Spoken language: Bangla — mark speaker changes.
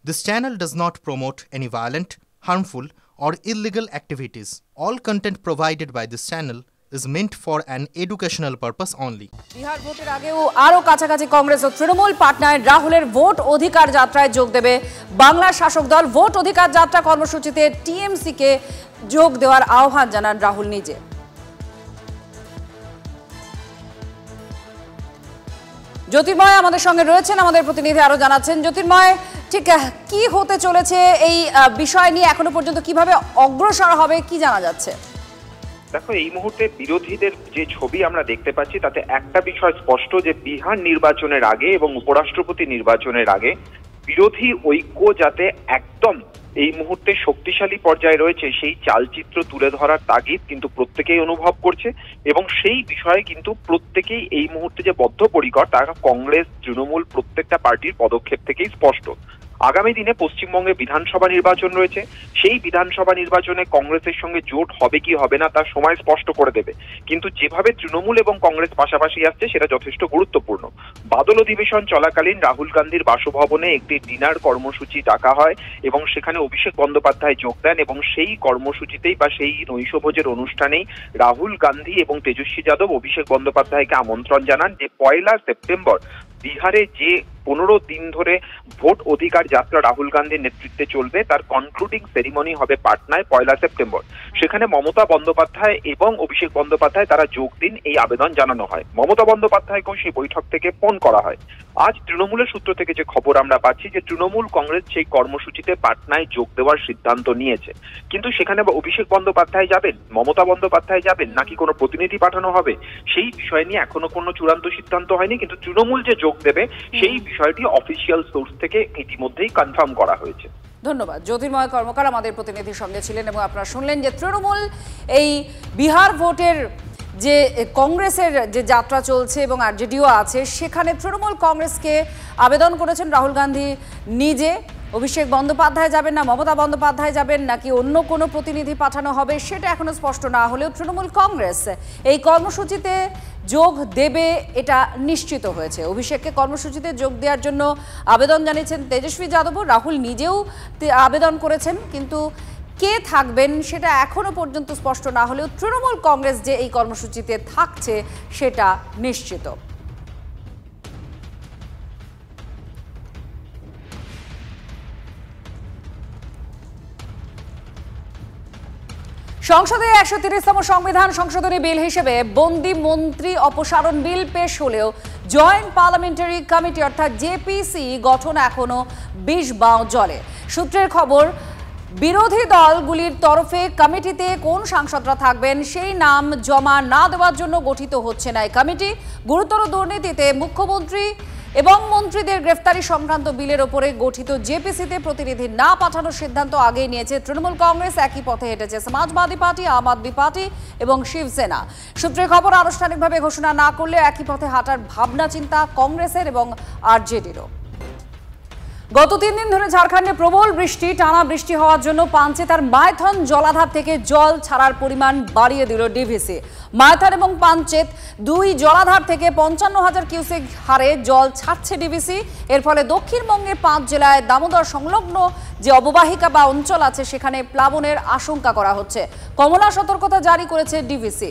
Speaker 1: This channel does not promote any violent, harmful, or illegal activities. All content provided by this channel is meant for an educational purpose only.
Speaker 2: Bihar ভোটের আগেও আরও কাছাকাছি কংগ্রেস ও তৃণমূল পাটনায় রাহুলের ভোট অধিকার যাত্রায় যোগ দেবে বাংলার শাসক দল। ভোট অধিকার যাত্রা কর্মসূচিতে টিএমসিকে যোগ দেওয়ার আহ্বান জানান রাহুল নিজে। জ্যোতির্ময় আমাদের সঙ্গে রয়েছেন, আমাদের প্রতিনিধি আরো জানাচ্ছেন। জ্যোতির্ময়, ঠিক কি হতে চলেছে এই বিষয় নিয়ে এখনো পর্যন্ত কিভাবে অগ্রসর হবে কি জানা যাচ্ছে?
Speaker 3: দেখো, এই মুহূর্তে বিরোধীদের যে ছবি আমরা দেখতে পাচ্ছি তাতে একটা বিষয় স্পষ্ট, যে বিহার নির্বাচনের আগে এবং উপরাষ্ট্রপতি নির্বাচনের আগে বিরোধী ঐক্য যাতে একদম এই মুহূর্তে শক্তিশালী পর্যায়ে রয়েছে সেই চালচিত্র তুলে ধরার তাগিদ কিন্তু প্রত্যেকেই অনুভব করছে, এবং সেই বিষয়ে কিন্তু প্রত্যেকেই এই মুহূর্তে যে বদ্ধপরিকর তারা কংগ্রেস, তৃণমূল প্রত্যেকটা পার্টির পদক্ষেপ থেকেই স্পষ্ট। আগামী দিনে পশ্চিমবঙ্গে বিধানসভা নির্বাচন রয়েছে, সেই বিধানসভা নির্বাচনে কংগ্রেসের সঙ্গে জোট হবে কি হবে না তার সময় স্পষ্ট করে দেবে, কিন্তু যেভাবে তৃণমূল এবং কংগ্রেস পাশাপাশি আসছে সেটা যথেষ্ট গুরুত্বপূর্ণ। বাদল অধিবেশন চলাকালীন রাহুল গান্ধীর বাসভবনে একটি ডিনার কর্মসূচি ডাকা হয় এবং সেখানে অভিষেক বন্দ্যোপাধ্যায় যোগ দেন, এবং সেই কর্মসূচিতেই বা সেই নৈশভোজের অনুষ্ঠানেই রাহুল গান্ধী এবং তেজস্বী যাদব অভিষেক বন্দ্যোপাধ্যায়কে আমন্ত্রণ জানান যে 1 সেপ্টেম্বর বিহারে যে 15 দিন ধরে ভোট অধিকার যাত্রা রাহুল গান্ধীর নেতৃত্বে চলবে তার কনক্লুডিং সেরিমনি হবে পাটনায় 1 সেপ্টেম্বর। সেখানে মমতা বন্দ্যোপাধ্যায় এবং অভিষেক বন্দ্যোপাধ্যায় তারা যোগ দিন, এই আবেদন জানানো হয়। মমতা বন্দ্যোপাধ্যায়কেও সেই বৈঠক থেকে ফোন করা হয়। আজ তৃণমূলের সূত্র থেকে যে খবর আমরা পাচ্ছি যে তৃণমূল কংগ্রেস সেই কর্মসূচিতে পাটনায় যোগ দেওয়ার সিদ্ধান্ত নিয়েছে, কিন্তু সেখানে অভিষেক বন্দ্যোপাধ্যায় যাবেন, মমতা বন্দ্যোপাধ্যায় যাবেন নাকি কোনো প্রতিনিধি পাঠানো হবে সেই বিষয় নিয়ে এখনো কোনো চূড়ান্ত সিদ্ধান্ত হয়নি, কিন্তু তৃণমূল যে যোগ দেবে সেই বিষয়টি অফিসিয়াল সোর্স থেকে ইতিমধ্যেই কনফার্ম করা হয়েছে।
Speaker 2: ধন্যবাদ। জ্যোতির্ময় কর্মকার আমাদের প্রতিনিধির সঙ্গে ছিলেন, এবং আপনারা শুনলেন যে তৃণমূল এই বিহার ভোটের যে কংগ্রেসের যে যাত্রা চলছে এবং আরজেডিও আছে সেখানে তৃণমূল কংগ্রেসকে আবেদন করেছেন রাহুল গান্ধী নিজে। অভিষেক বন্দ্যোপাধ্যায় যাবেন না মমতা বন্দ্যোপাধ্যায় যাবেন নাকি অন্য কোনো প্রতিনিধি পাঠানো হবে সেটা এখনো স্পষ্ট না হলেও তৃণমূল কংগ্রেস এই কর্মসূচিতে যোগ দেবে এটা নিশ্চিত হয়েছে। অভিষেককে কর্মসূচিতে যোগ দেওয়ার জন্য আবেদন জানিয়েছেন তেজস্বী যাদব, রাহুল নিজেও আবেদন করেছেন, কিন্তু কে থাকবেন সেটা এখনো পর্যন্ত স্পষ্ট না হলেও তৃণমূল কংগ্রেস যে এই কর্মসূচিতে থাকছে সেটা নিশ্চিত। সংসদে 130তম সংবিধান সংশোধনী বিল হিসেবে বন্দি মন্ত্রী অপসারণ বিল পেশ হলেও জয়েন্ট পার্লামেন্টারি কমিটি অর্থাৎ জেপিসি গঠন এখনো 20 বাঁও জলে। সূত্রের খবর, বিরোধী দলগুলির তরফে কমিটিতে কোন সাংসদরা থাকবেন সেই নাম জমা না দেওয়ার জন্য গঠিত হচ্ছে না এই কমিটি। গুরুতর দুর্নীতিতে মুখ্যমন্ত্রী এবং মন্ত্রীদের গ্রেফতারি সংক্রান্ত বিলের ওপরে গঠিত জেপিসিতে প্রতিনিধি না পাঠানোর সিদ্ধান্ত আগেই নিয়েছে তৃণমূল কংগ্রেস। একই পথে হেঁটেছে সমাজবাদী পার্টি, আম আদমি পার্টি এবং শিবসেনা। সূত্রের খবর, আনুষ্ঠানিকভাবে ঘোষণা না করলে একই পথে হাঁটার ভাবনা চিন্তা কংগ্রেসের এবং আরজেডিরও। গত 3 দিন ধরে ঝাড়খণ্ডে প্রবল বৃষ্টি, টানা বৃষ্টি হওয়ার জন্য পাঞ্চেতার মাইথন জলাধার থেকে জল ছাড়ার পরিমাণ বাড়িয়ে দিল ডিভিসি। মাইথন এবং পাঞ্চেত দুই জলাধার থেকে 55,000 কিউসেক হারে জল ছাড়ছে ডিভিসি। এর ফলে দক্ষিণবঙ্গের 5 জেলায় দামোদর সংলগ্ন যে অববাহিকা বা অঞ্চল আছে সেখানে প্লাবনের আশঙ্কা করা হচ্ছে। কমলা সতর্কতা জারি করেছে ডিভিসি।